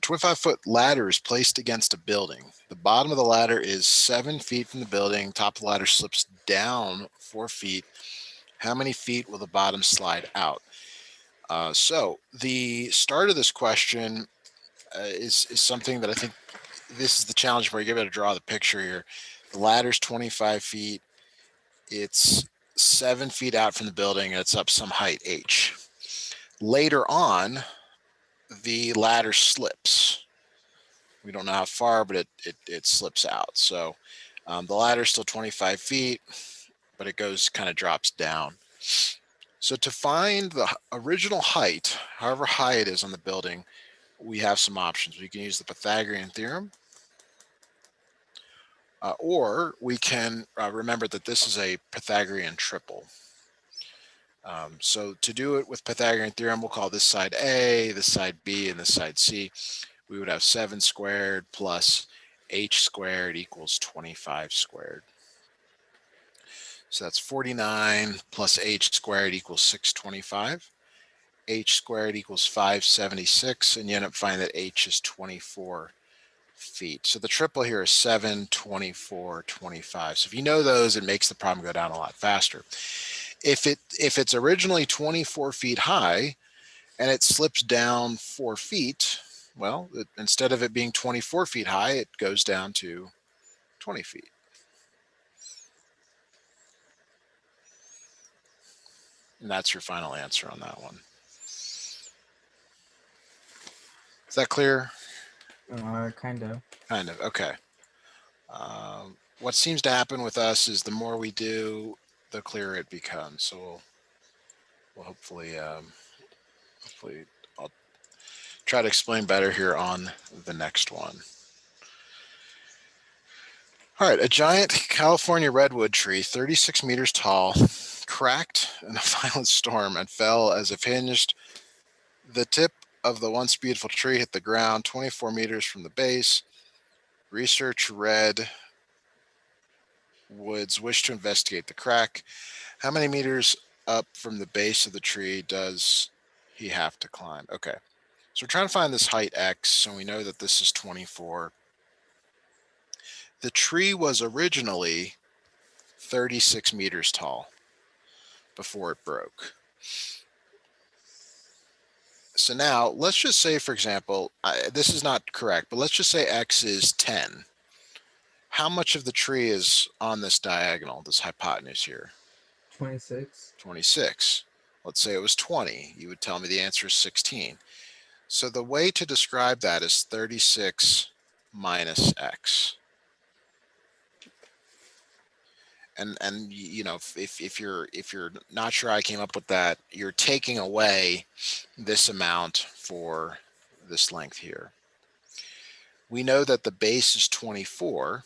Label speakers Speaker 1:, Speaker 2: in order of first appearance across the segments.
Speaker 1: 25-foot ladder is placed against a building. The bottom of the ladder is 7 feet from the building. Top of the ladder slips down 4 feet. How many feet will the bottom slide out? So the start of this question is something that I think this is the challenge where you give it to draw the picture here. The ladder's 25 feet. It's 7 feet out from the building, and it's up some height h. Later on, the ladder slips. We don't know how far, but it slips out. So the ladder's still 25 feet, but it kind of drops down. So to find the original height, however high it is on the building, we have some options. We can use the Pythagorean Theorem, or we can remember that this is a Pythagorean triple. So to do it with Pythagorean Theorem, we'll call this side A, this side B, and this side C. We would have 7 squared plus h squared equals 25 squared. So that's 49 plus h squared equals 625. H squared equals 576, and you end up finding that h is 24 feet. So the triple here is 7, 24, 25. So if you know those, it makes the problem go down a lot faster. If it's originally 24 feet high and it slips down 4 feet, well, instead of it being 24 feet high, it goes down to 20 feet. And that's your final answer on that one. Is that clear?
Speaker 2: Kind of.
Speaker 1: Kind of, okay. What seems to happen with us is the more we do, the clearer it becomes. So we'll hopefully I'll try to explain better here on the next one. All right, a giant California redwood tree, 36 meters tall, cracked in a violent storm and fell as if hinged. The tip of the once beautiful tree hit the ground 24 meters from the base. Research Red Woods wished to investigate the crack. How many meters up from the base of the tree does he have to climb? Okay, so we're trying to find this height x, so we know that this is 24. The tree was originally 36 meters tall before it broke. So now let's just say, for example, this is not correct, but let's just say x is 10. How much of the tree is on this diagonal, this hypotenuse here?
Speaker 2: 26.
Speaker 1: 26. Let's say it was 20. You would tell me the answer is 16. So the way to describe that is 36 minus x. And you know, if you're not sure I came up with that, you're taking away this amount for this length here. We know that the base is 24.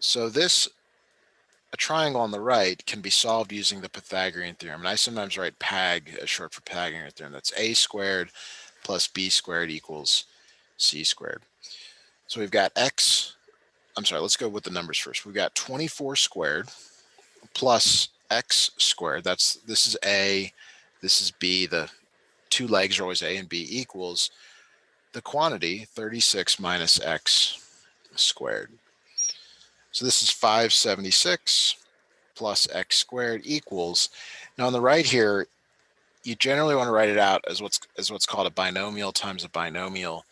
Speaker 1: So a triangle on the right can be solved using the Pythagorean theorem. And I sometimes write PAG as short for Pythagorean theorem. That's a squared plus b squared equals c squared. So we've got let's go with the numbers first. We've got 24 squared plus x squared. This is a, this is b. The two legs are always a and b equals the quantity 36 minus x squared. So this is 576 plus x squared equals, now on the right here, you generally want to write it out as what's called a binomial times a binomial.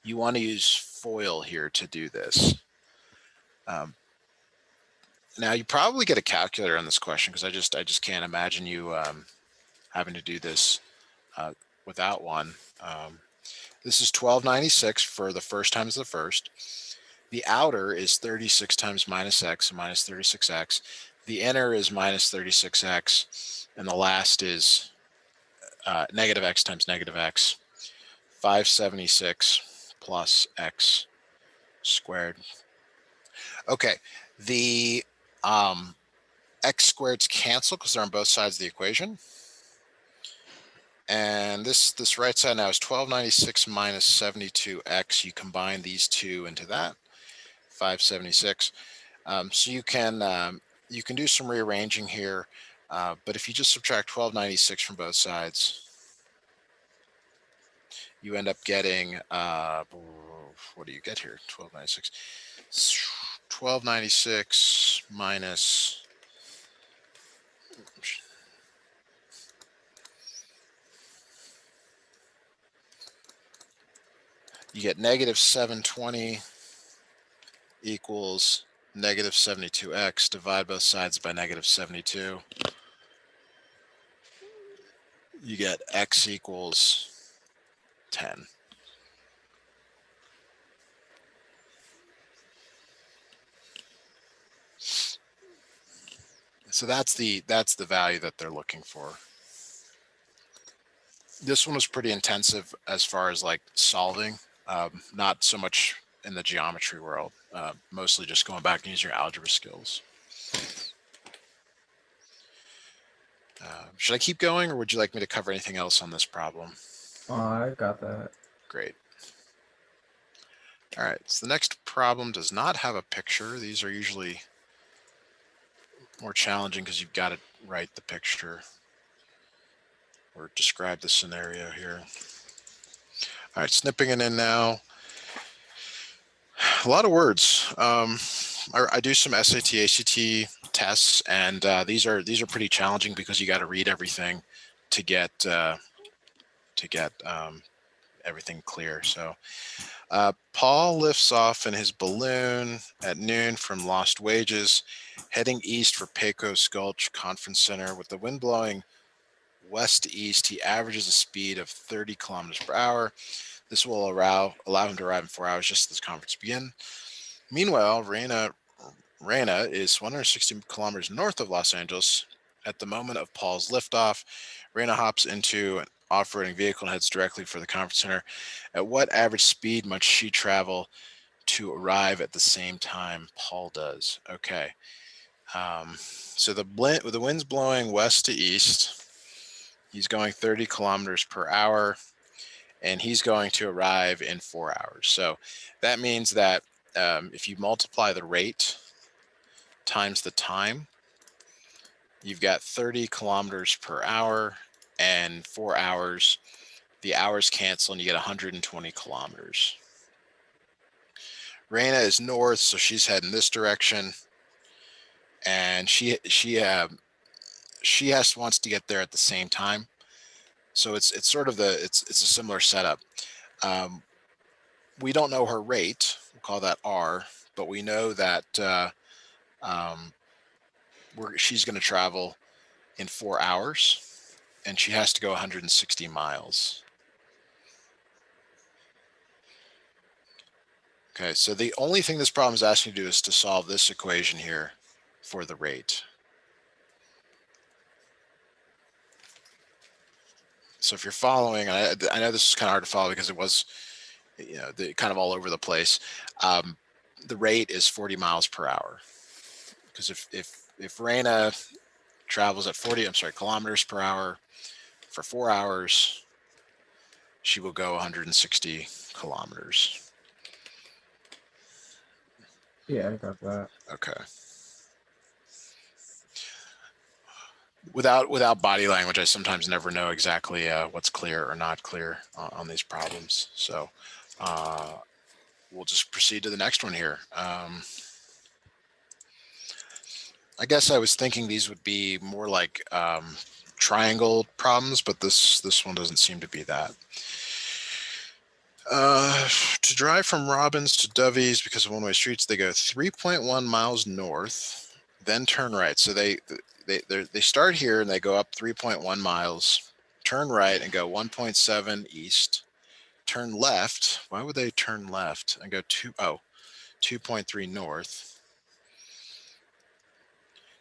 Speaker 1: You want to use FOIL here to do this. Now you probably get a calculator on this question because I just can't imagine you having to do this without one. This is 1296 for the first times the first. The outer is 36 times minus x, minus 36x. The inner is minus 36x, and the last is negative x times negative x. 576 plus x squared. Okay, the x squareds cancel because they're on both sides of the equation. And this right side now is 1296 minus 72x. You combine these two into that, 576. So you can do some rearranging here, but if you just subtract 1296 from both sides, you end up getting, what do you get here? 1296. 1296 minus, you get negative 720 equals negative 72x. Divide both sides by negative 72. You get x equals 10. So that's the value that they're looking for. This one was pretty intensive as far as like solving, not so much in the geometry world, mostly just going back and using your algebra skills. Should I keep going, or would you like me to cover anything else on this problem?
Speaker 2: I got that.
Speaker 1: Great. All right, so the next problem does not have a picture. These are usually more challenging because you've got to write the picture or describe the scenario here. All right, snipping it in now. A lot of words. I do some SAT, ACT tests, and these are pretty challenging because you got to read everything to get everything clear. So Paul lifts off in his balloon at noon from Lost Wages, heading east for Pecos Gulch Conference Center. With the wind blowing west to east, he averages a speed of 30 kilometers per hour. This will allow him to arrive in 4 hours just as the conference begins. Meanwhile, Raina is 160 kilometers north of Los Angeles. At the moment of Paul's liftoff, Raina hops into an off-roading vehicle and heads directly for the conference center. At what average speed must she travel to arrive at the same time Paul does? Okay. So the wind's blowing west to east. He's going 30 kilometers per hour, and he's going to arrive in 4 hours. So that means that if you multiply the rate times the time, you've got 30 kilometers per hour and 4 hours. The hours cancel and you get 120 kilometers. Raina is north, so she's heading this direction, and she wants to get there at the same time. So it's sort of it's a similar setup. We don't know her rate. We'll call that R, but we know that she's going to travel in 4 hours, and she has to go 160 miles. Okay, so the only thing this problem is asking you to do is to solve this equation here for the rate. So if you're following, I know this is kind of hard to follow because it was, kind of all over the place. The rate is 40 miles per hour, because if Raina travels at kilometers per hour for 4 hours, she will go 160 kilometers.
Speaker 2: Yeah, I got that.
Speaker 1: Okay. Without body language, I sometimes never know exactly what's clear or not clear on these problems. So we'll just proceed to the next one here. I guess I was thinking these would be more like triangle problems, but this one doesn't seem to be that. To drive from Robbins to Dovey's because of one-way streets, they go 3.1 miles north, then turn right. So they start here and they go up 3.1 miles, turn right and go 1.7 east, turn left. Why would they turn left and go 2.3 north?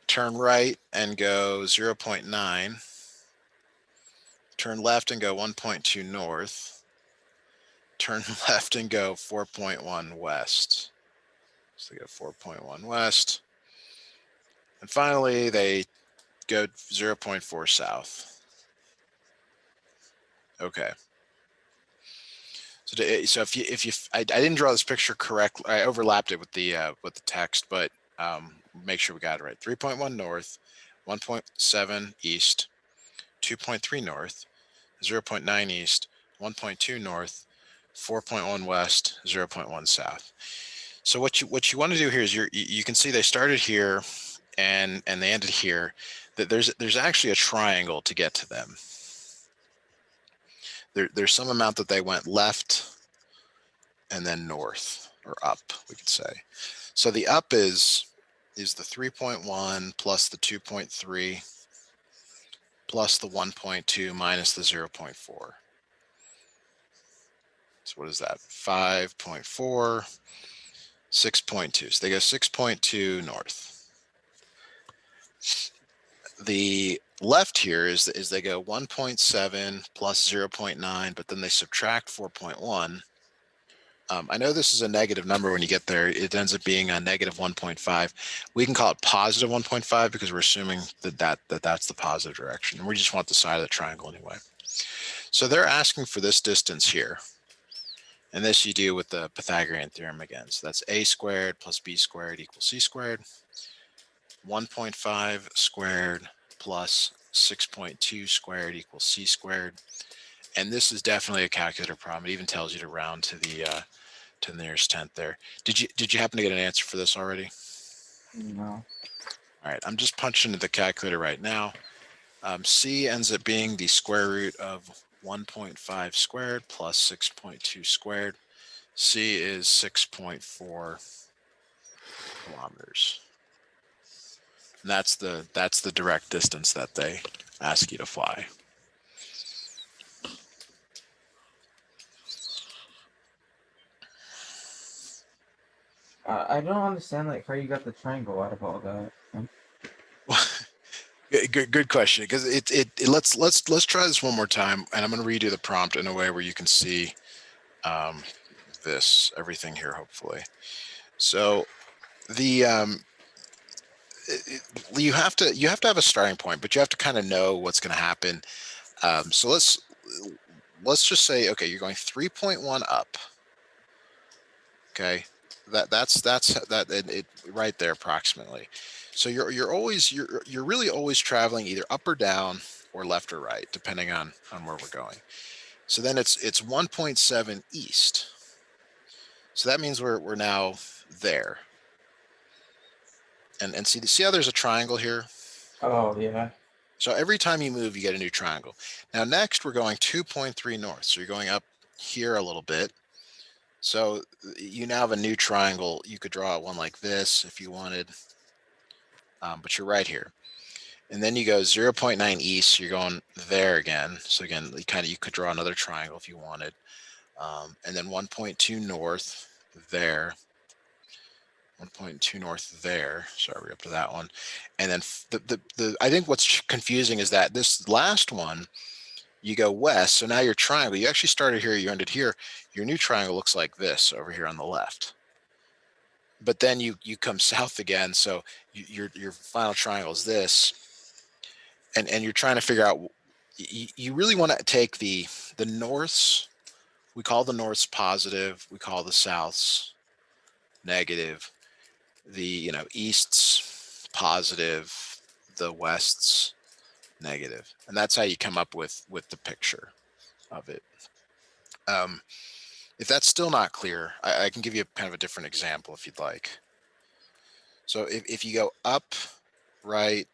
Speaker 1: Turn right and go 0.9. Turn left and go 1.2 north. Turn left and go 4.1 west. So they go 4.1 west. And finally, they go 0.4 south. Okay. So if you I didn't draw this picture correctly. I overlapped it with the text, but make sure we got it right. 3.1 north, 1.7 east, 2.3 north, 0.9 east, 1.2 north, 4.1 west, 0.1 south. So what you want to do here is you can see they started here and they ended here. That there's actually a triangle to get to them. There's some amount that they went left and then north or up, we could say. So the up is the 3.1 plus the 2.3 plus the 1.2 minus the 0.4. So what is that? 5.4, 6.2. So they go 6.2 north. The left here is they go 1.7 plus 0.9, but then they subtract 4.1. I know this is a negative number when you get there. It ends up being a negative 1.5. We can call it positive 1.5 because we're assuming that's the positive direction. And we just want the side of the triangle anyway. So they're asking for this distance here. And this you do with the Pythagorean theorem again. So that's a squared plus b squared equals c squared. 1.5 squared plus 6.2 squared equals c squared. And this is definitely a calculator problem. It even tells you to round to the nearest tenth there. Did you happen to get an answer for this already?
Speaker 2: No.
Speaker 1: All right, I'm just punching into the calculator right now. C ends up being the square root of 1.5 squared plus 6.2 squared. C is 6.4 kilometers. And that's the direct distance that they ask you to fly.
Speaker 2: I don't understand like how you got the triangle out of all that.
Speaker 1: Good question, because let's try this one more time, and I'm going to redo the prompt in a way where you can see everything here, hopefully. So the you have to have a starting point, but you have to kind of know what's going to happen. So let's just say, okay, you're going 3.1 up. Okay, that's that it right there approximately. So you're really always traveling either up or down or left or right, depending on where we're going. So then it's 1.7 east. So that means we're now there. And see how there's a triangle here.
Speaker 2: Oh yeah.
Speaker 1: So every time you move, you get a new triangle. Now next we're going 2.3 north. So you're going up here a little bit. So you now have a new triangle. You could draw one like this if you wanted, but you're right here. And then you go 0.9 east. You're going there again. So again, you could draw another triangle if you wanted. And then 1.2 north there. 1.2 north there. Sorry, we're up to that one. And then the I think what's confusing is that this last one, you go west. So now your triangle, you actually started here, you ended here. Your new triangle looks like this over here on the left. But then you come south again. So your final triangle is this. And you're trying to figure out, you really want to take the norths. We call the norths positive. We call the souths negative. The east's positive, the west's negative, and that's how you come up with the picture of it. If that's still not clear, I can give you kind of a different example if you'd like. So if you go up, right,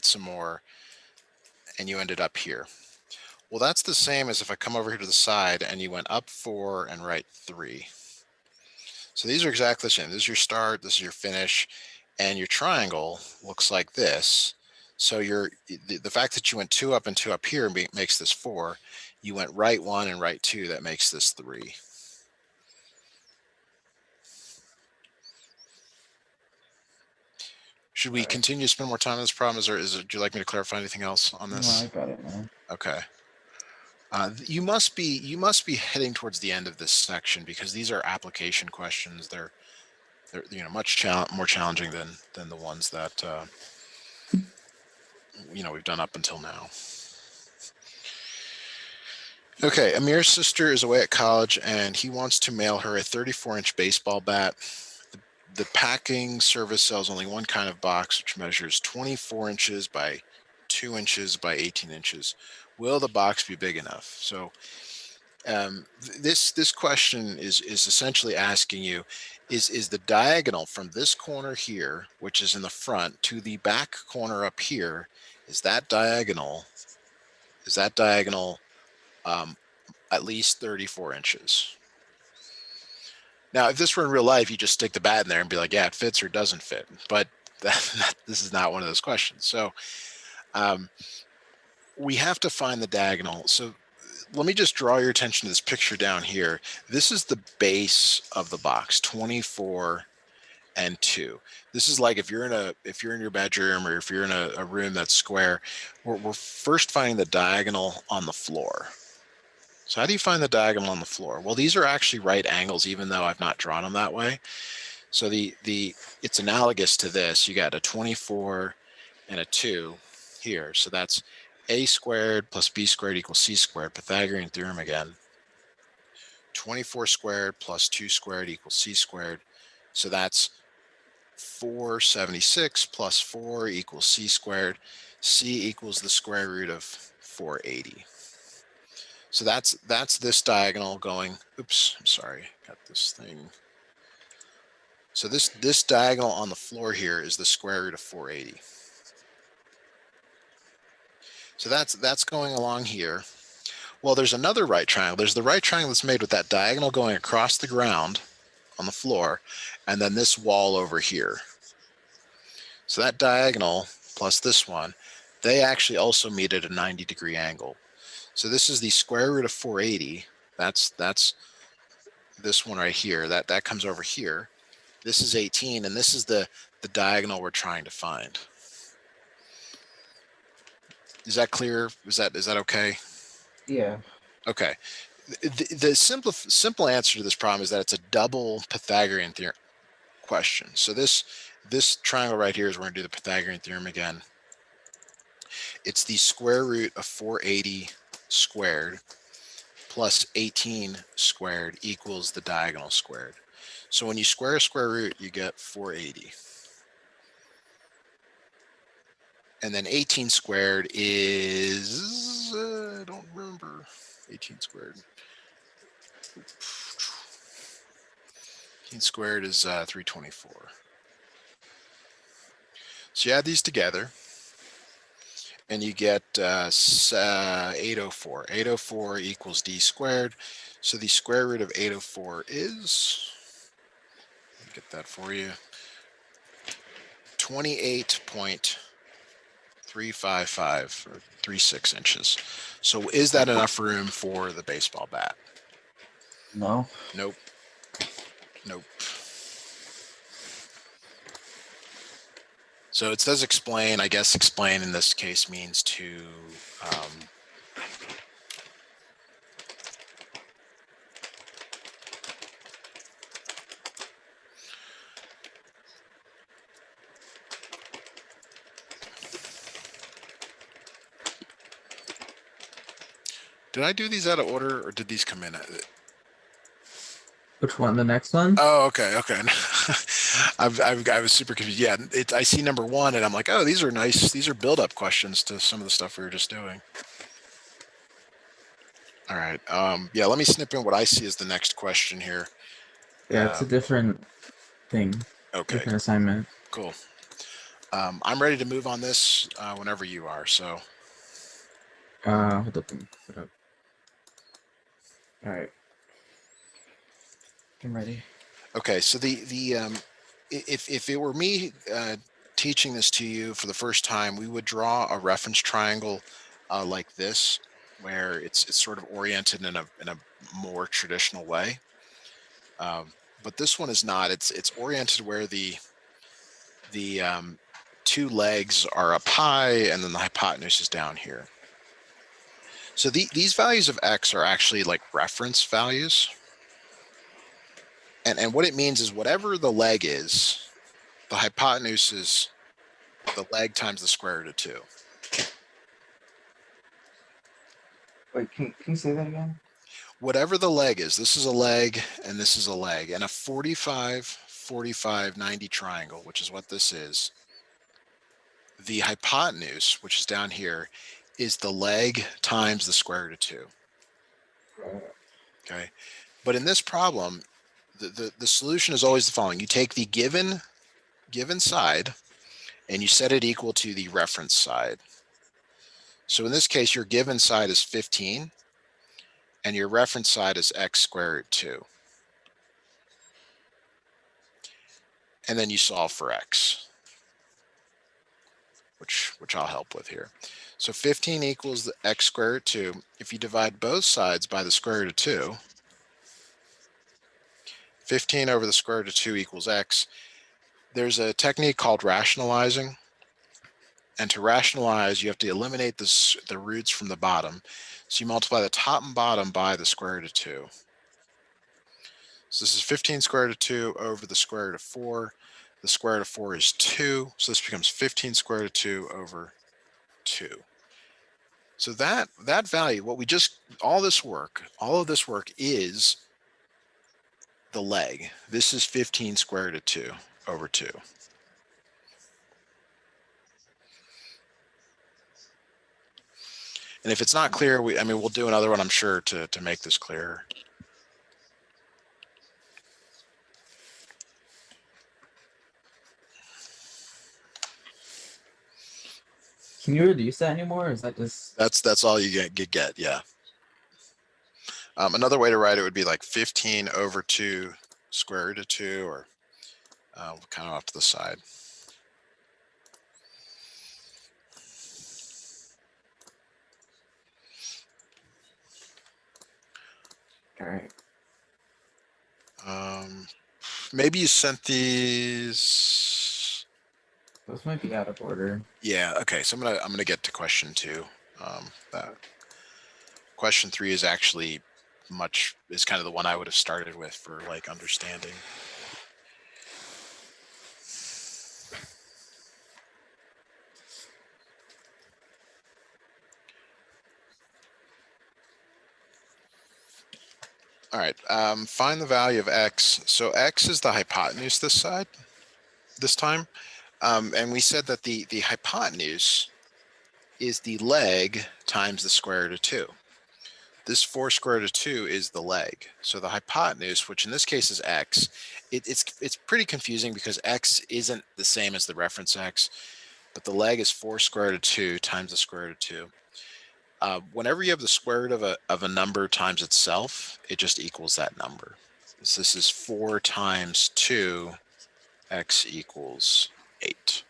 Speaker 1: some more, and you ended up here. Well, that's the same as if I come over here to the side and you went up 4 and right 3. So these are exactly the same. This is your start, this is your finish, and your triangle looks like this. So the fact that you went 2 up and 2 up here makes this 4. You went right 1 and right 2, that makes this 3. Should we
Speaker 2: All right.
Speaker 1: continue to spend more time on this problem? Would you like me to clarify anything else on
Speaker 2: No, I
Speaker 1: this?
Speaker 2: got it, man.
Speaker 1: Okay. You must be heading towards the end of this section because these are application questions. They're much more challenging than the ones that we've done up until now. Okay, Amir's sister is away at college and he wants to mail her a 34-inch baseball bat. The packing service sells only one kind of box, which measures 24 inches by 2 inches by 18 inches. Will the box be big enough? So this question is essentially asking you, is the diagonal from this corner here, which is in the front, to the back corner up here, is that diagonal is that diagonal um, at least 34 inches? Now, if this were in real life, you just stick the bat in there and be like, yeah, it fits or doesn't fit. But this is not one of those questions. So um, we have to find the diagonal. So let me just draw your attention to this picture down here. This is the base of the box, 24 and 2. This is like if you're in your bedroom, or if you're in a room that's square, we're first finding the diagonal on the floor. So how do you find the diagonal on the floor? Well, these are actually right angles, even though I've not drawn them that way. So it's analogous to this. You got a 24 and a 2 here. So that's a squared plus b squared equals c squared. Pythagorean theorem again. 24 squared plus 2 squared equals c squared. So that's 476 plus 4 equals c squared. C equals the square root of 480. So that's this diagonal going, oops, I'm sorry, got this thing. So this diagonal on the floor here is the square root of 480. So that's going along here. Well, there's another right triangle. There's the right triangle that's made with that diagonal going across the ground on the floor, and then this wall over here. So that diagonal plus this one, they actually also meet at a 90-degree angle. So this is the square root of 480. That's this one right here. That comes over here. This is 18, and this is the diagonal we're trying to find. Is that clear? Is that okay?
Speaker 2: Yeah.
Speaker 1: Okay. The simple answer to this problem is that it's a double Pythagorean theorem question. So this triangle right here is we're going to do the Pythagorean theorem again. It's the square root of 480 squared plus 18 squared equals the diagonal squared. So when you square a square root, you get 480. And then 18 squared is, I don't remember, 18 squared. 18 squared is 324. So you add these together, and you get 804. 804 equals d squared. So the square root of 804 is, let me get that for you, 28.355 or 36 inches. So is that enough room for the baseball bat?
Speaker 2: No.
Speaker 1: Nope. Nope. So it says explain. I guess explain in this case means to did I do these out of order, or did these come in?
Speaker 2: Which one? The next one?
Speaker 1: Oh, okay. I was super confused. Yeah, I see number 1, and I'm like, oh, these are nice. These are build-up questions to some of the stuff we were just doing. All right. Yeah, let me snip in what I see as the next question here.
Speaker 2: Yeah, it's a different thing.
Speaker 1: Okay.
Speaker 2: Different assignment.
Speaker 1: Cool. I'm ready to move on this whenever you are. So.
Speaker 2: Hold up. Hold up. All right. I'm ready.
Speaker 1: Okay, so if it were me teaching this to you for the first time, we would draw a reference triangle like this, where it's sort of oriented in a more traditional way. But this one is not. It's oriented where the two legs are up high, and then the hypotenuse is down here. So these values of x are actually like reference values. And what it means is whatever the leg is, the hypotenuse is the leg times the square root of 2.
Speaker 2: Wait, can you say that again?
Speaker 1: Whatever the leg is, this is a leg and this is a leg. And a 45, 45, 90 triangle, which is what this is, the hypotenuse, which is down here, is the leg times the square root of 2. Okay. But in this problem, the solution is always the following. You take the given side and you set it equal to the reference side. So in this case, your given side is 15 and your reference side is x square root 2. And then you solve for x, which I'll help with here. So 15 equals the x square root 2. If you divide both sides by the square root of 2, 15 over the square root of 2 equals x. There's a technique called rationalizing. And to rationalize, you have to eliminate the roots from the bottom. So you multiply the top and bottom by the square root of 2. So this is 15 square root of 2 over the square root of 4. The square root of 4 is 2. So this becomes 15 square root of 2 over 2. So that value, all of this work is the leg. This is 15 square root of 2 over 2. And if it's not clear, we'll do another one, I'm sure, to make this clearer.
Speaker 2: Can you reduce that anymore? Or is that just...
Speaker 1: That's all you get, yeah. Another way to write it would be like 15 over 2 square root of 2, or kind of off to the side.
Speaker 2: All right.
Speaker 1: Maybe you sent these.
Speaker 2: Those might be out of order.
Speaker 1: Yeah. Okay. So I'm gonna get to question 2. That question 3 is actually is kind of the one I would have started with for like understanding. All right, find the value of x. So x is the hypotenuse this time. And we said that the hypotenuse is the leg times the square root of 2. This 4 square root of 2 is the leg. So the hypotenuse, which in this case is x, it's pretty confusing because x isn't the same as the reference x, but the leg is 4 square root of 2 times the square root of 2. Whenever you have the square root of a number times itself, it just equals that number. So this is 4 times 2, x equals 8.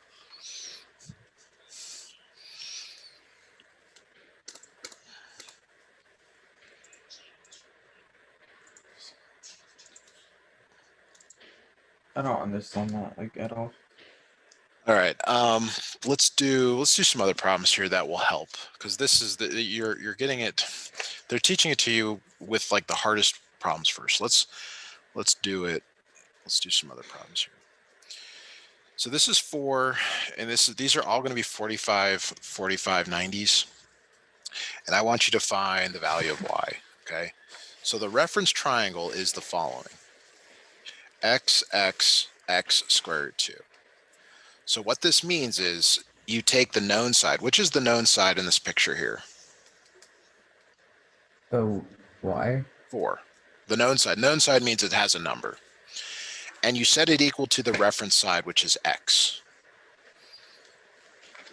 Speaker 2: I don't understand that like at all.
Speaker 1: All right, let's do some other problems here that will help, because this is you're getting it. They're teaching it to you with like the hardest problems first. Let's do it. Let's do some other problems here. So this is 4, and these are all going to be 45, 90s, and I want you to find the value of y. Okay, so the reference triangle is the following: x, x, x square root 2. So what this means is you take the known side. Which is the known side in this picture here?
Speaker 2: Oh, why?
Speaker 1: 4. The known side. Known side means it has a number. And you set it equal to the reference side, which is x.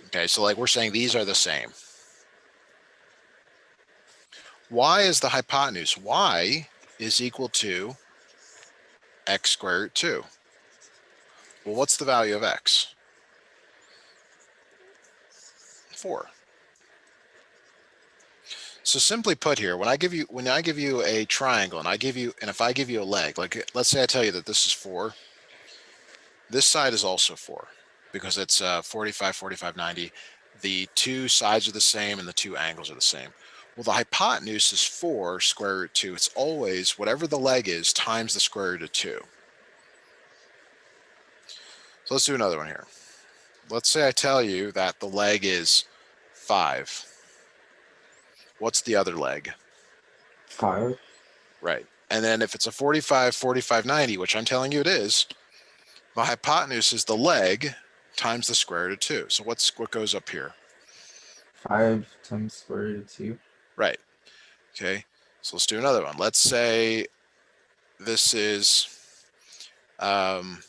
Speaker 1: Okay, so like we're saying these are the same. Y is the hypotenuse. Y is equal to x square root 2. Well, what's the value of x? 4. So simply put here, when I give you a triangle and if I give you a leg, like let's say I tell you that this is 4, this side is also 4 because it's 45, 45, 90. The two sides are the same and the two angles are the same. Well, the hypotenuse is 4 square root 2. It's always whatever the leg is times the square root of 2. So let's do another one here. Let's say I tell you that the leg is 5. What's the other leg?
Speaker 2: 5.
Speaker 1: Right. And then if it's a 45, 45, 90, which I'm telling you it is, the hypotenuse is the leg times the square root of 2. So what goes up here?
Speaker 2: 5 times square root of 2.
Speaker 1: Right. Okay. So let's do another one. Let's say this is, let's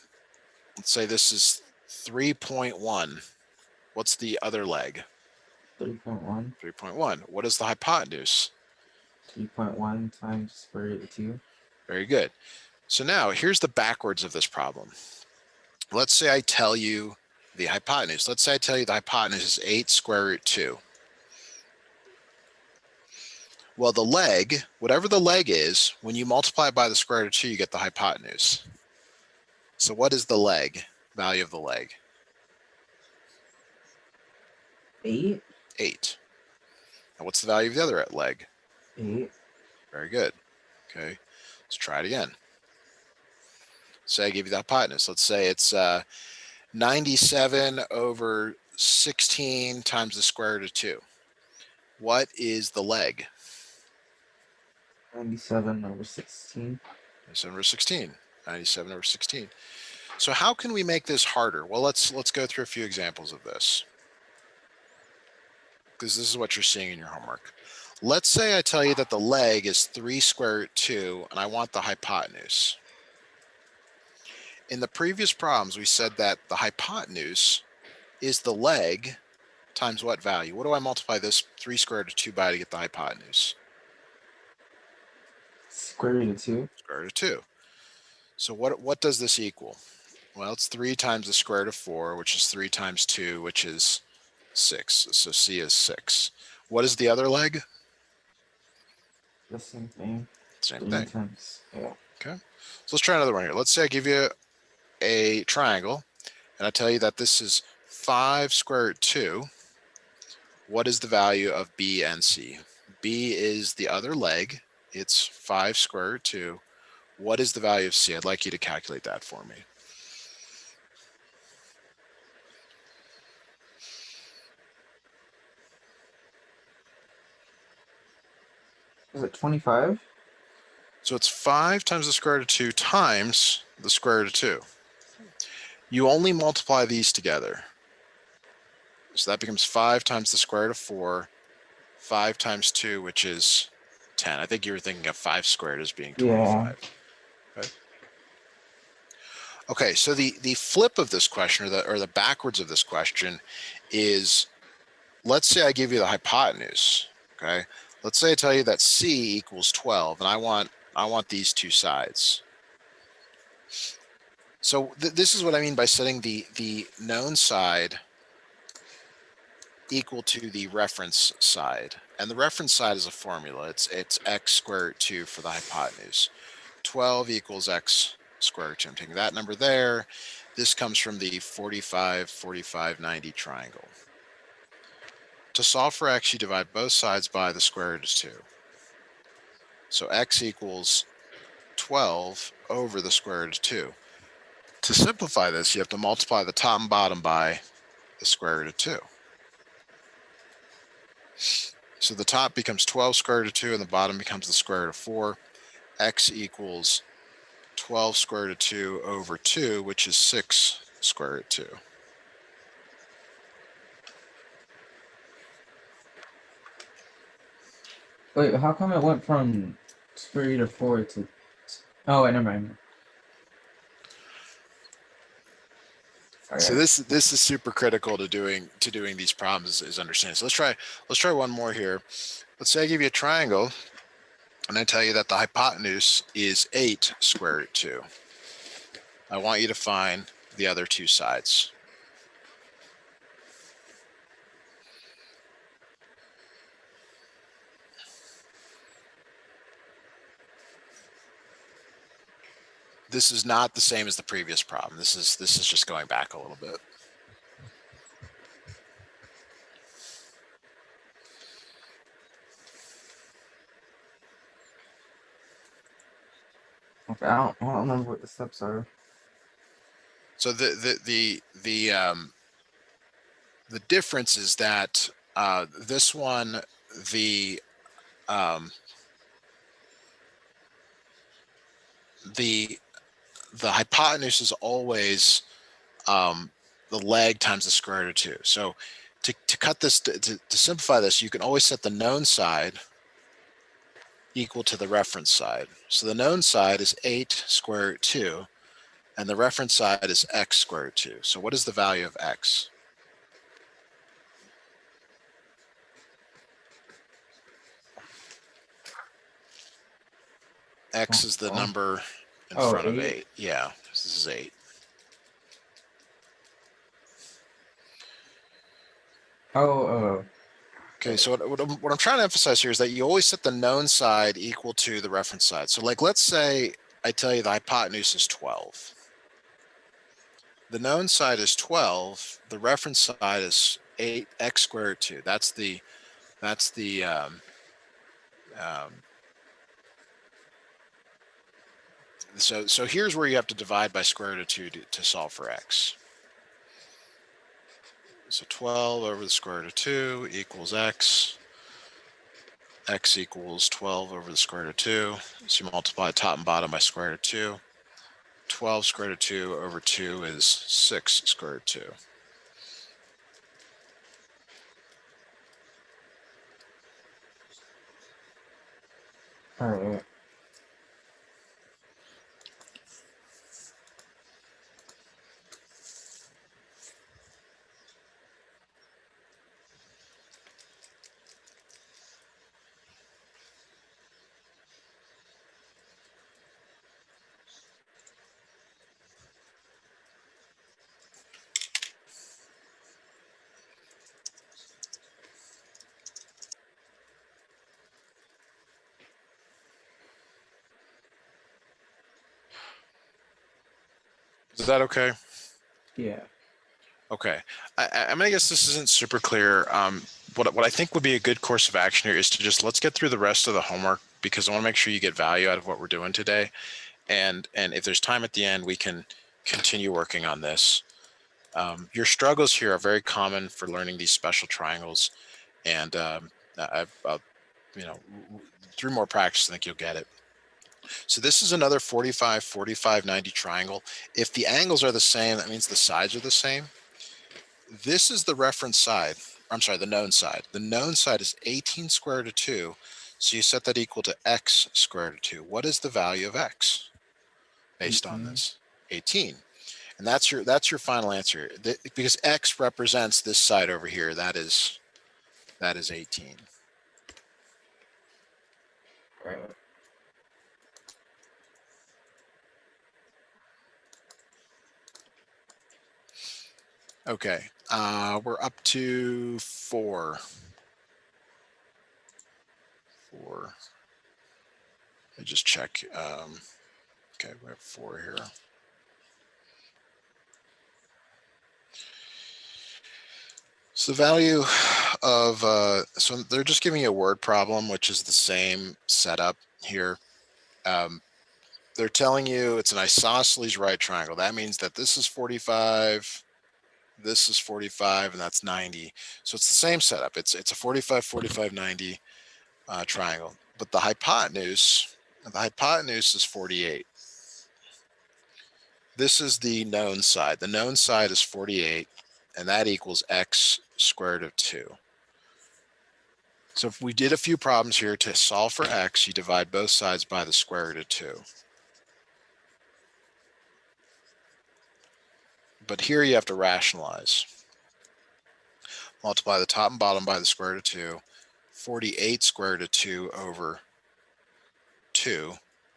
Speaker 1: say this is 3.1. What's the other leg?
Speaker 2: 3.1.
Speaker 1: 3.1. What is the hypotenuse?
Speaker 2: 3.1 times square root of 2.
Speaker 1: Very good. So now here's the backwards of this problem. Let's say I tell you the hypotenuse. Let's say I tell you the hypotenuse is 8 square root 2. Well, the leg, whatever the leg is, when you multiply it by the square root of 2, you get the hypotenuse. So what is the leg, value of the leg?
Speaker 2: 8.
Speaker 1: 8. And what's the value of the other leg?
Speaker 2: 8.
Speaker 1: Very good. Okay, let's try it again. Say I give you the hypotenuse. Let's say it's 97 over 16 times the square root of 2. What is the leg?
Speaker 2: 97 over 16.
Speaker 1: 97 over 16. 97 over 16. So how can we make this harder? Well, let's go through a few examples of this, because this is what you're seeing in your homework. Let's say I tell you that the leg is 3 square root 2, and I want the hypotenuse. In the previous problems, we said that the hypotenuse is the leg times what value? What do I multiply this 3 square root of 2 by to get the hypotenuse?
Speaker 2: Square root of 2.
Speaker 1: Square root of 2. So what does this equal? Well, it's 3 times the square root of 4, which is 3 times 2, which is 6. So C is 6. What is the other leg?
Speaker 2: The same thing.
Speaker 1: Same
Speaker 2: 3
Speaker 1: thing.
Speaker 2: times. Yeah.
Speaker 1: Okay. So let's try another one here. Let's say I give you a triangle, and I tell you that this is 5 square root 2. What is the value of B and C? B is the other leg. It's 5 square root 2. What is the value of C? I'd like you to calculate that for me.
Speaker 2: Is it 25?
Speaker 1: So it's 5 times the square root of 2 times the square root of 2. You only multiply these together. So that becomes 5 times the square root of 4, 5 times 2, which is 10. I think you were thinking of 5 squared as being 25.
Speaker 2: Yeah.
Speaker 1: Okay, so the flip of this question, or the backwards of this question, is, let's say I give you the hypotenuse. Okay, let's say I tell you that C equals 12, and I want these two sides. So this is what I mean by setting the known side equal to the reference side, and the reference side is a formula. It's x square root 2 for the hypotenuse. 12 equals x square root 2. I'm taking that number there. This comes from the 45, 45, 90 triangle. To solve for x, you divide both sides by the square root of 2. So x equals 12 over the square root of 2. To simplify this, you have to multiply the top and bottom by the square root of 2. So the top becomes 12 square root of 2, and the bottom becomes the square root of 4. X equals 12 square root of 2 over 2, which is 6 square root of 2.
Speaker 2: Wait, how come it went from square root of 4 to... Oh, wait, never mind.
Speaker 1: Okay. So this is super critical to doing these problems, is understanding. So let's try one more here. Let's say I give you a triangle, and I tell you that the hypotenuse is 8 square root 2. I want you to find the other two sides. This is not the same as the previous problem. This is just going back a little bit.
Speaker 2: Okay, I don't remember what the steps are.
Speaker 1: So the difference is that this one, the hypotenuse is always the leg times the square root of 2. So to cut this, to simplify this, you can always set the known side equal to the reference side. So the known side is 8 square root 2, and the reference side is x square root 2. So what is the value of x? X is the number in front of 8. Yeah, this is 8. Okay, so what I'm trying to emphasize here is that you always set the known side equal to the reference side. So like, let's say I tell you the hypotenuse is 12. The known side is 12. The reference side is 8x squared root 2. That's the so here's where you have to divide by square root of 2 to solve for x. So 12 over the square root of 2 equals x. X equals 12 over the square root of 2. So you multiply top and bottom by square root of 2. 12 square root of 2 over 2 is 6 square root of 2.
Speaker 2: All right.
Speaker 1: Is that okay?
Speaker 2: Yeah.
Speaker 1: Okay. I mean, I guess this isn't super clear. What I think would be a good course of action here is to just let's get through the rest of the homework, because I want to make sure you get value out of what we're doing today. And if there's time at the end, we can continue working on this. Your struggles here are very common for learning these special triangles, and through more practice, I think you'll get it. So this is another 45, 45, 90 triangle. If the angles are the same, that means the sides are the same. This is the reference side. I'm sorry, the known side. The known side is 18 square root of 2. So you set that equal to x squared root of 2. What is the value of x based
Speaker 2: 18.
Speaker 1: on this? 18. And that's your final answer. Because x represents this side over here. That is 18.
Speaker 2: Right.
Speaker 1: Okay, we're up to 4. 4. Let me just check. Okay, we have 4 here. So the value of, so they're just giving you a word problem, which is the same setup here. They're telling you it's an isosceles right triangle. That means that this is 45, this is 45, and that's 90. So it's the same setup. It's a 45, 45, 90 triangle. But the hypotenuse is 48. This is the known side. The known side is 48, and that equals x squared root of 2. So if we did a few problems here to solve for x, you divide both sides by the square root of 2. But here you have to rationalize. Multiply the top and bottom by the square root of 2. 48 square root of 2 over 2,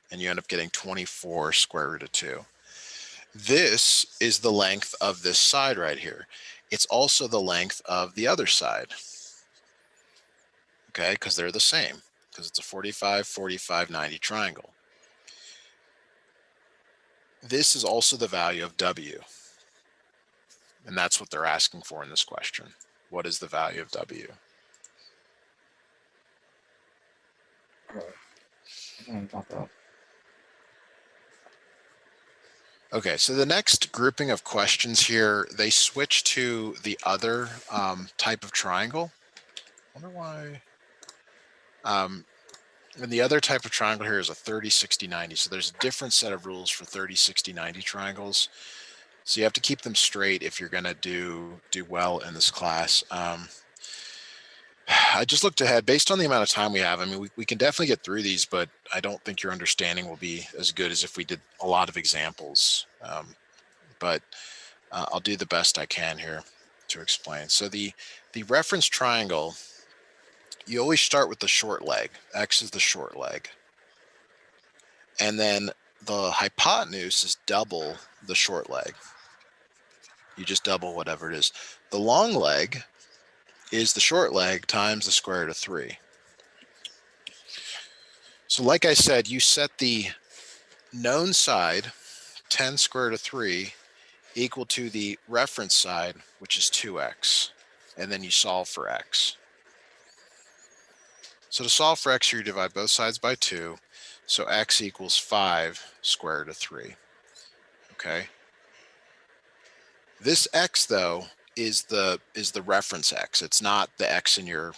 Speaker 1: and you end up getting 24 square root of 2. This is the length of this side right here. It's also the length of the other side. Okay, because they're the same, because it's a 45, 45, 90 triangle. This is also the value of w. And that's what they're asking for in this question. What is the value of w? Okay, so the next grouping of questions here, they switch to the other type of triangle. I wonder why. And the other type of triangle here is a 30, 60, 90. So there's a different set of rules for 30, 60, 90 triangles. So you have to keep them straight if you're going to do well in this class. I just looked ahead based on the amount of time we have. I mean, we can definitely get through these, but I don't think your understanding will be as good as if we did a lot of examples. But I'll do the best I can here to explain. So the reference triangle, you always start with the short leg. X is the short leg. And then the hypotenuse is double the short leg. You just double whatever it is. The long leg is the short leg times the square root of 3. So like I said, you set the known side, 10 square root of 3, equal to the reference side, which is 2x. And then you solve for x. So to solve for x, you divide both sides by 2. So x equals 5 square root of 3. Okay. This x, though, is the reference x. It's not the x in your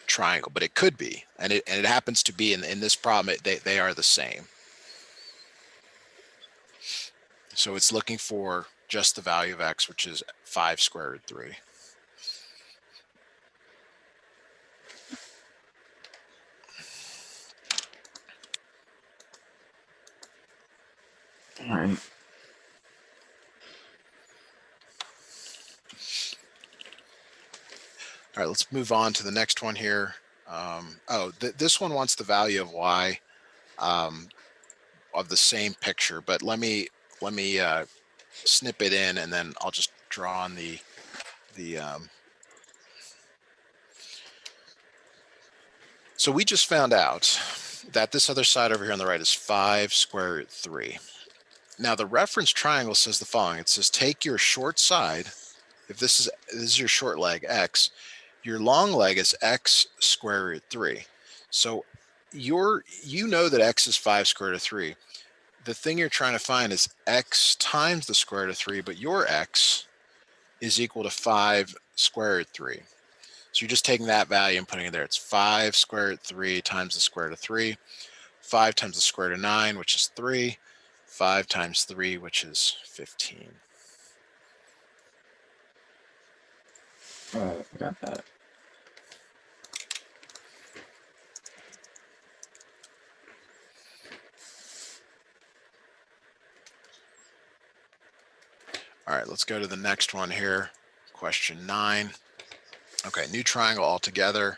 Speaker 1: triangle, but it could be, and it happens to be in this problem. They are the same. So it's looking for just the value of x, which is 5 square root 3.
Speaker 2: All right.
Speaker 1: All right, let's move on to the next one here. This one wants the value of y of the same picture, but let me snip it in, and then I'll just draw on the So we just found out that this other side over here on the right is 5 square root 3. Now the reference triangle says the following. It says take your short side, if this is your short leg, x, your long leg is x square root 3. So you know that x is 5 square root of 3. The thing you're trying to find is x times the square root of 3, but your x is equal to 5 square root 3. So you're just taking that value and putting it there. It's 5 square root 3 times the square root of 3. 5 times the square root of 9, which is 3. 5 times 3, which is 15.
Speaker 2: I got that.
Speaker 1: All right, let's go to the next one here. Question 9. Okay, new triangle altogether.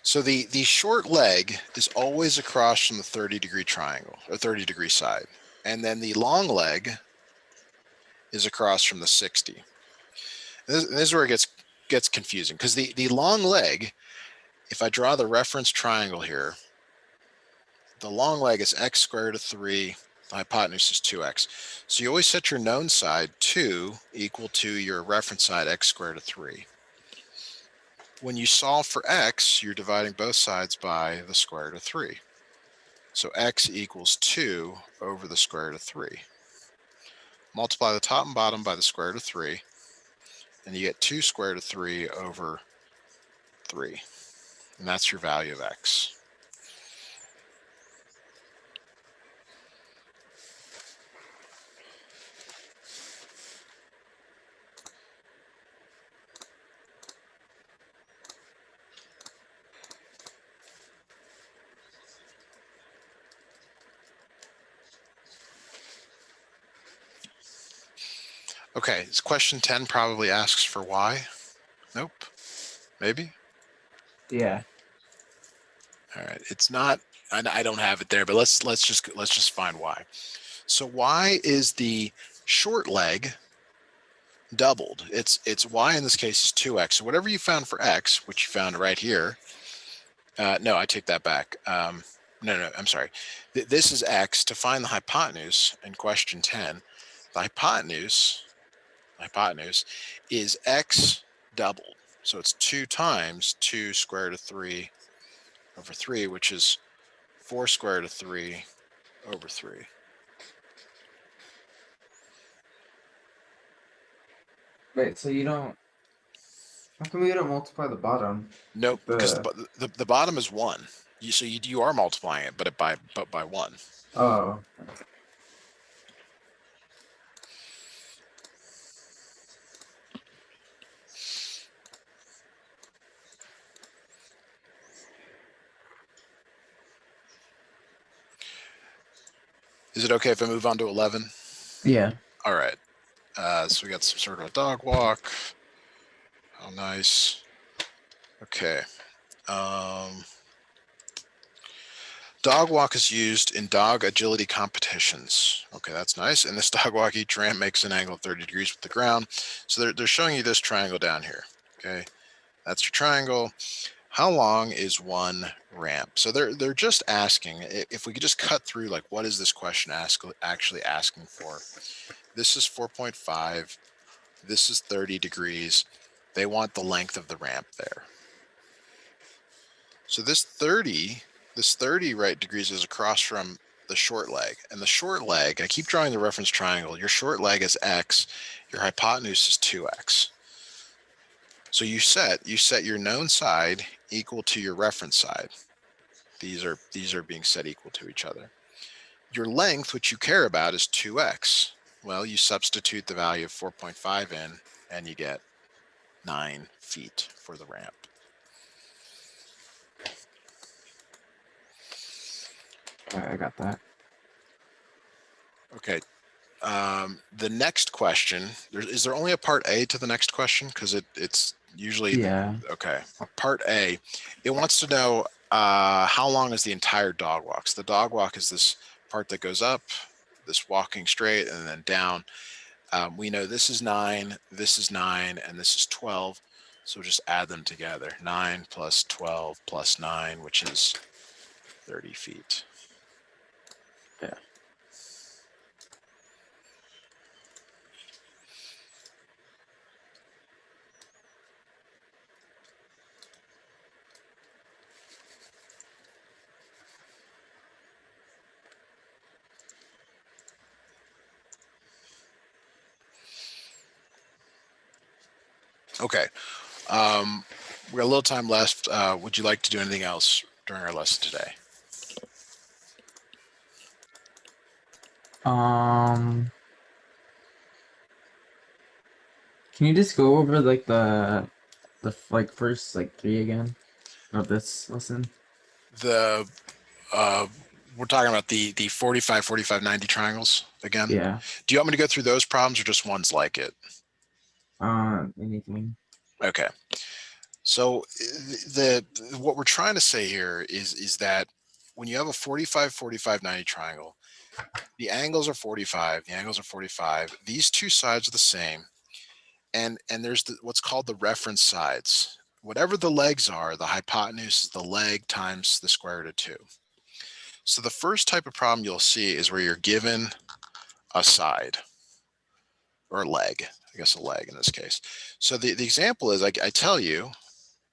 Speaker 1: So the short leg is always across from the 30-degree triangle, or 30-degree side. And then the long leg is across from the 60. This is where it gets confusing, because the long leg, if I draw the reference triangle here, the long leg is x squared root of 3, the hypotenuse is 2x. So you always set your known side 2 equal to your reference side x squared root of 3. When you solve for x, you're dividing both sides by the square root of 3. So x equals 2 over the square root of 3. Multiply the top and bottom by the square root of 3, and you get 2 square root of 3 over 3. And that's your value of x. Okay, this question 10 probably asks for y. Nope. Maybe?
Speaker 2: Yeah.
Speaker 1: All right, it's not, I don't have it there, but let's just find y. So y is the short leg doubled. It's y in this case is 2x. So whatever you found for x, which you found right here, no, I take that back. No, I'm sorry. This is x. To find the hypotenuse in question 10, the hypotenuse is x doubled. So it's 2 times 2 square root of 3 over 3, which is 4 square root of 3 over 3.
Speaker 2: Wait, so you don't. How come we don't multiply the bottom?
Speaker 1: Nope,
Speaker 2: With
Speaker 1: because
Speaker 2: the
Speaker 1: the bottom is 1. You are multiplying it, but by 1.
Speaker 2: oh.
Speaker 1: Is it okay if I move on to 11?
Speaker 2: Yeah.
Speaker 1: All right. So we got some sort of a dog walk. How nice. Okay. Um, Dog walk is used in dog agility competitions. Okay, that's nice. In this dog walk, each ramp makes an angle of 30 degrees with the ground. So they're showing you this triangle down here. Okay, that's your triangle. How long is one ramp? So they're just asking if we could just cut through, like, what is this question actually asking for? This is 4.5. This is 30 degrees. They want the length of the ramp there. So this 30 right degrees is across from the short leg. And the short leg, I keep drawing the reference triangle. Your short leg is x, your hypotenuse is 2x. So you set your known side equal to your reference side. These are being set equal to each other. Your length, which you care about, is 2x. Well, you substitute the value of 4.5 in, and you get 9 feet for the ramp.
Speaker 2: All right, I got that.
Speaker 1: Okay. The next question, is there only a part A to the next question? Because it's usually
Speaker 2: Yeah.
Speaker 1: okay. Part A, it wants to know how long is the entire dog walk. So the dog walk is this part that goes up, this walking straight, and then down. We know this is 9, and this is 12. So just add them together. 9 plus 12 plus 9, which is 30 feet.
Speaker 2: Yeah.
Speaker 1: Okay. We got a little time left. Would you like to do anything else during our lesson today?
Speaker 2: Um, can you just go over like the like first like 3 again of this lesson?
Speaker 1: The we're talking about the 45, 45, 90 triangles again.
Speaker 2: Yeah.
Speaker 1: Do you want me to go through those problems or just ones like it?
Speaker 2: Anything.
Speaker 1: Okay. So the what we're trying to say here is that when you have a 45, 45, 90 triangle, the angles are 45, the angles are 45. These two sides are the same. And there's what's called the reference sides. Whatever the legs are, the hypotenuse is the leg times the square root of 2. So the first type of problem you'll see is where you're given a side or a leg, I guess a leg in this case. So the example is I tell you,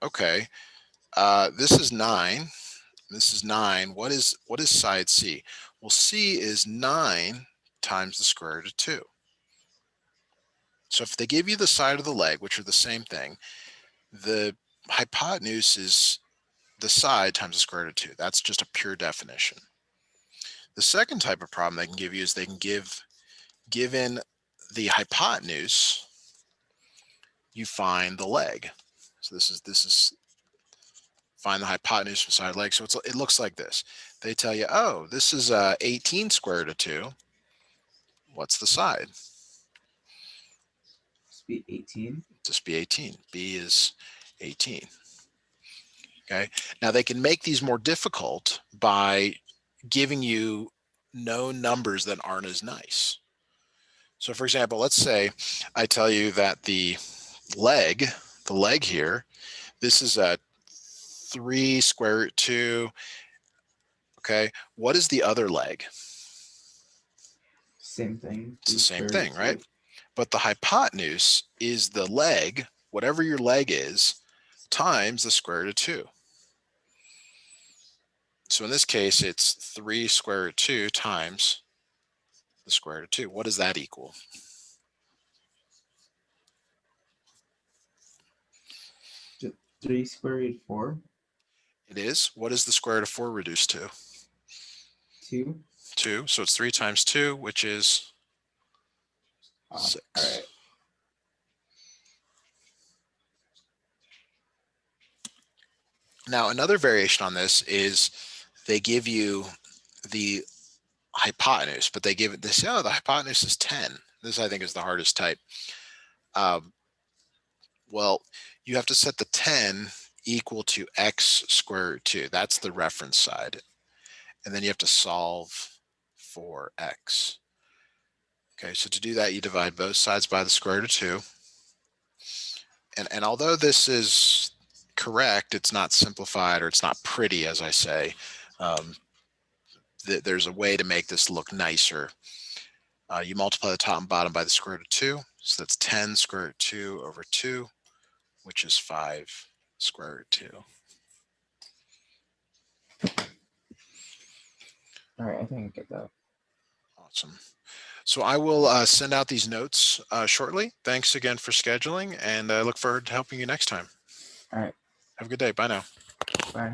Speaker 1: okay, this is 9. This is 9. What is side C? Well, C is 9 times the square root of 2. So if they give you the side of the leg, which are the same thing, the hypotenuse is the side times the square root of 2. That's just a pure definition. The second type of problem they can give you is they can given the hypotenuse, you find the leg. So this is find the hypotenuse from side leg. So it looks like this. They tell you, oh, this is 18 square root of 2. What's the side?
Speaker 2: Must be 18.
Speaker 1: Just be 18. B is 18. Okay. Now they can make these more difficult by giving you known numbers that aren't as nice. So for example, let's say I tell you that the leg here, this is a 3 square root 2. Okay. What is the other leg?
Speaker 2: Same thing.
Speaker 1: It's the
Speaker 2: 3
Speaker 1: same
Speaker 2: square root
Speaker 1: thing,
Speaker 2: of
Speaker 1: right?
Speaker 2: 2.
Speaker 1: But the hypotenuse is the leg, whatever your leg is, times the square root of 2. So in this case, it's 3 square root 2 times the square root of 2. What does that equal?
Speaker 2: 3 square root 4?
Speaker 1: It is. What is the square root of 4 reduced to?
Speaker 2: 2?
Speaker 1: 2. So it's 3 times 2, which is
Speaker 2: All
Speaker 1: 6.
Speaker 2: right.
Speaker 1: Now, another variation on this is they give you the hypotenuse, but they say, oh, the hypotenuse is 10. This, I think, is the hardest type. Well, you have to set the 10 equal to x square root 2. That's the reference side. And then you have to solve for x. Okay, so to do that, you divide both sides by the square root of 2. And although this is correct, it's not simplified, or it's not pretty, as I say. There's a way to make this look nicer. You multiply the top and bottom by the square root of 2. So that's 10 square root 2 over 2, which is 5 square root 2.
Speaker 2: All right, I think I get that.
Speaker 1: Awesome. So I will send out these notes shortly. Thanks again for scheduling, and I look forward to helping you next time.
Speaker 2: All right.
Speaker 1: Have a good day. Bye now.
Speaker 2: Bye.